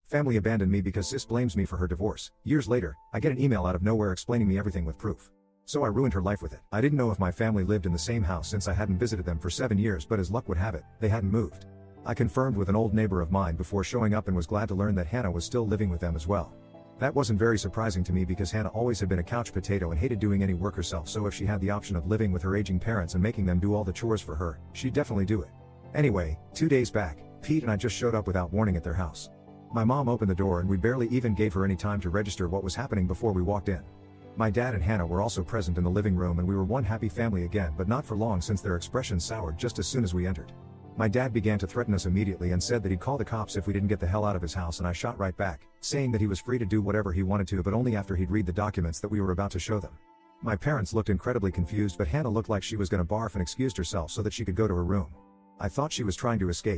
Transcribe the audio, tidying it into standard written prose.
Family abandoned me because sis blames me for her divorce. Years later, I get an email out of nowhere explaining me everything with proof. So I ruined her life with it. I didn't know if my family lived in the same house since I hadn't visited them for 7 years, but as luck would have it, they hadn't moved. I confirmed with an old neighbor of mine before showing up and was glad to learn that Hannah was still living with them as well. That wasn't very surprising to me because Hannah always had been a couch potato and hated doing any work herself, so if she had the option of living with her aging parents and making them do all the chores for her, she'd definitely do it. Anyway, 2 days back, Pete and I just showed up without warning at their house. My mom opened the door and we barely even gave her any time to register what was happening before we walked in. My dad and Hannah were also present in the living room and we were one happy family again, but not for long since their expressions soured just as soon as we entered. My dad began to threaten us immediately and said that he'd call the cops if we didn't get the hell out of his house, and I shot right back, saying that he was free to do whatever he wanted to, but only after he'd read the documents that we were about to show them. My parents looked incredibly confused, but Hannah looked like she was gonna barf and excused herself so that she could go to her room. I thought she was trying to escape,